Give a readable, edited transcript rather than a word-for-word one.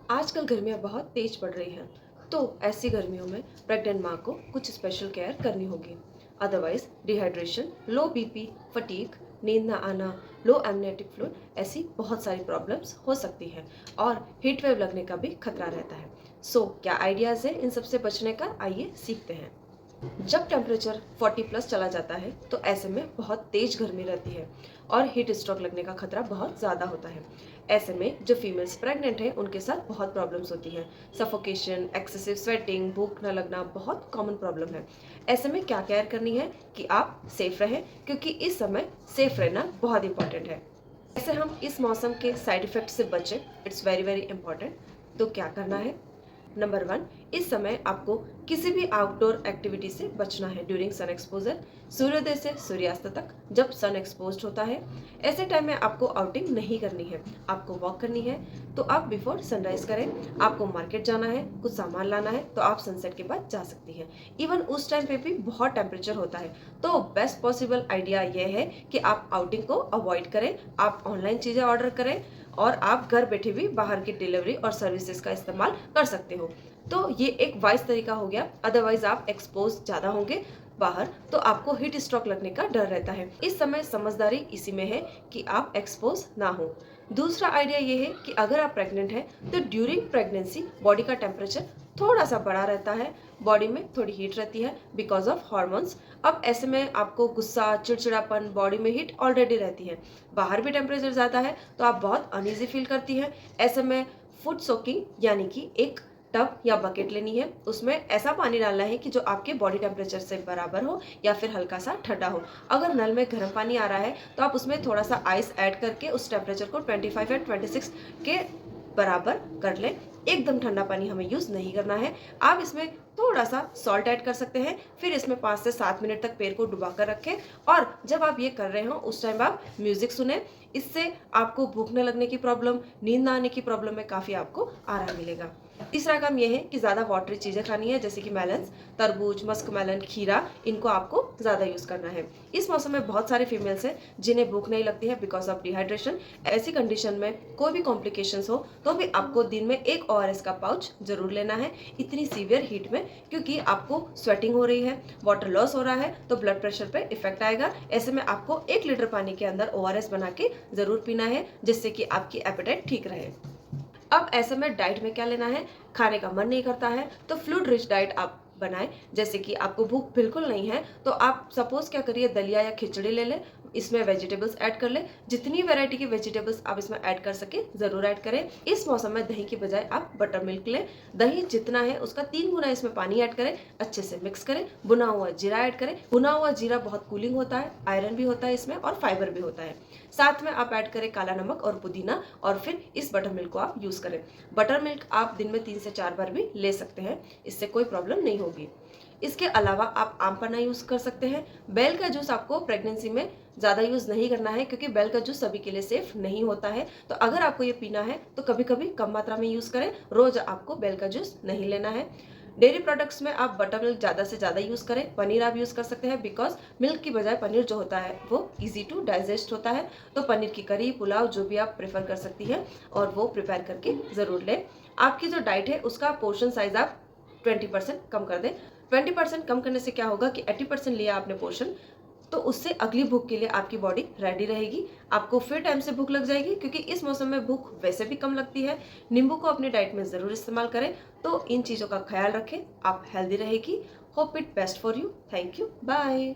आजकल गर्मियाँ बहुत तेज पड़ रही हैं, तो ऐसी गर्मियों में प्रेग्नेंट माँ को कुछ स्पेशल केयर करनी होगी। अदरवाइज डिहाइड्रेशन, लो बीपी, फटीग, नींद ना आना, लो एमनियोटिक फ्लूइड, ऐसी बहुत सारी प्रॉब्लम्स हो सकती हैं और हीट वेव लगने का भी खतरा रहता है। क्या आइडियाज़ है इन सबसे बचने का, आइए सीखते हैं। जब टेम्परेचर 40 प्लस चला जाता है तो ऐसे में बहुत तेज गर्मी रहती है और हीट स्ट्रोक लगने का खतरा बहुत ज़्यादा होता है। ऐसे में जो फीमेल्स प्रेग्नेंट हैं उनके साथ बहुत प्रॉब्लम्स होती हैं। सफोकेशन, एक्सेसिव स्वेटिंग, भूख न लगना बहुत कॉमन प्रॉब्लम है। ऐसे में क्या केयर करनी है कि आप सेफ रहें, क्योंकि इस समय सेफ रहना बहुत इंपॉर्टेंट है। ऐसे हम इस मौसम के साइड इफेक्ट से बचें, इट्स वेरी वेरी इंपॉर्टेंट। तो क्या करना है? नंबर 1, इस समय आपको किसी भी आउटडोर एक्टिविटी से बचना है ड्यूरिंग सन एक्सपोजर। सूर्योदय से सूर्यास्त तक जब सन एक्सपोज्ड होता है, ऐसे टाइम में आपको आउटिंग नहीं करनी है। आपको वॉक करनी है तो आप बिफोर सनराइज करें। आपको मार्केट जाना है, कुछ सामान लाना है तो आप सनसेट के बाद जा सकती हैं। इवन उस टाइम पे भी बहुत टेम्परेचर होता है, तो बेस्ट पॉसिबल आइडिया यह है कि आप आउटिंग को अवॉइड करें। आप ऑनलाइन चीज़ें ऑर्डर करें और आप घर बैठे भी बाहर की डिलीवरी और सर्विसेज का इस्तेमाल कर सकते हो। तो ये एक वाइज तरीका हो गया। अदरवाइज आप एक्सपोज ज़्यादा होंगे बाहर तो आपको हीट स्ट्रोक लगने का डर रहता है। इस समय समझदारी इसी में है कि आप एक्सपोज ना हो। दूसरा आइडिया ये है कि अगर आप प्रेग्नेंट हैं तो ड्यूरिंग प्रेगनेंसी बॉडी का टेम्परेचर थोड़ा सा बढ़ा रहता है, बॉडी में थोड़ी हीट रहती है बिकॉज ऑफ हॉर्मोन्स। अब ऐसे में आपको गुस्सा, चिड़चिड़ापन, बॉडी में हीट ऑलरेडी रहती है, बाहर भी टेम्परेचर ज़्यादा है तो आप बहुत अनईजी फील करती हैं। ऐसे में फुट सोकिंग यानी कि एक टब या बकेट लेनी है, उसमें ऐसा पानी डालना है कि जो आपके बॉडी टेम्परेचर से बराबर हो या फिर हल्का सा ठंडा हो। अगर नल में गर्म पानी आ रहा है तो आप उसमें थोड़ा सा आइस ऐड करके उस टेम्परेचर को 25 या 26 के बराबर कर लें। एकदम ठंडा पानी हमें यूज़ नहीं करना है। आप इसमें थोड़ा सा सॉल्ट ऐड कर सकते हैं, फिर इसमें 5 से 7 मिनट तक पैर को डुबा कर रखें और जब आप ये कर रहे हो उस टाइम आप म्यूजिक सुने। इससे आपको भूख न लगने की प्रॉब्लम, नींद ना आने की प्रॉब्लम में काफ़ी आपको आराम मिलेगा। तीसरा काम यह है कि ज़्यादा वाटरी चीज़ें खानी है, जैसे कि मेलन्स, तरबूज, मस्क मेलन, खीरा, इनको आपको ज़्यादा यूज़ करना है। इस मौसम में बहुत सारे फीमेल्स हैं जिन्हें भूख नहीं लगती है बिकॉज ऑफ डिहाइड्रेशन। ऐसी कंडीशन में कोई भी कॉम्प्लिकेशंस हो तो भी आपको दिन में एक ORS का पाउच जरूर लेना है इतनी सीवियर हीट में, क्योंकि आपको स्वेटिंग हो रही है, वाटर लॉस हो रहा है तो ब्लड प्रेशर पे इफेक्ट आएगा। ऐसे में आपको 1 लीटर पानी के अंदर ORS बना के ज़रूर पीना है, जिससे कि आपकी एपेटाइट ठीक रहे। अब ऐसे में डाइट में क्या लेना है? खाने का मन नहीं करता है तो फ्लूइड रिच डाइट आप बनाएं। जैसे कि आपको भूख बिल्कुल नहीं है तो आप सपोज क्या करिए, दलिया या खिचड़ी ले लें, इसमें वेजिटेबल्स ऐड कर लें। जितनी वैरायटी की वेजिटेबल्स आप इसमें ऐड कर सके ज़रूर ऐड करें। इस मौसम में दही की बजाय आप बटर मिल्क लें। दही जितना है उसका 3 गुना इसमें पानी ऐड करें, अच्छे से मिक्स करें, भुना हुआ जीरा ऐड करें। भुना हुआ जीरा बहुत कूलिंग होता है, आयरन भी होता है इसमें और फाइबर भी होता है। साथ में आप ऐड करें काला नमक और पुदीना और फिर इस बटर मिल्क को आप यूज़ करें। बटर मिल्क आप दिन में 3 से 4 बार भी ले सकते हैं, इससे कोई प्रॉब्लम नहीं होगी। इसके अलावा आप आम पन्ना यूज़ कर सकते हैं। बेल का जूस आपको प्रेगनेंसी में ज़्यादा यूज़ नहीं करना है, क्योंकि बेल का जूस सभी के लिए सेफ नहीं होता है। तो अगर आपको ये पीना है तो कभी कभी कम मात्रा में यूज़ करें, रोज़ आपको बेल का जूस नहीं लेना है। डेयरी प्रोडक्ट्स में आप बटर मिल्क ज़्यादा से ज़्यादा यूज़ करें। पनीर आप यूज़ कर सकते हैं बिकॉज मिल्क की बजाय पनीर जो होता है वो ईजी टू डाइजेस्ट होता है। तो पनीर की करी, पुलाव, जो भी आप प्रेफर कर सकती हैं और वो प्रिपेयर करके ज़रूर लें। आपकी जो डाइट है उसका पोर्शन साइज आप 20% कम कर दें। 20% कम करने से क्या होगा कि 80% लिया आपने पोर्शन, तो उससे अगली भूख के लिए आपकी बॉडी रेडी रहेगी। आपको फिर टाइम से भूख लग जाएगी, क्योंकि इस मौसम में भूख वैसे भी कम लगती है। नींबू को अपनी डाइट में ज़रूर इस्तेमाल करें। तो इन चीज़ों का ख्याल रखें, आप हेल्दी रहेगी। Hope it best for you. Thank you, bye.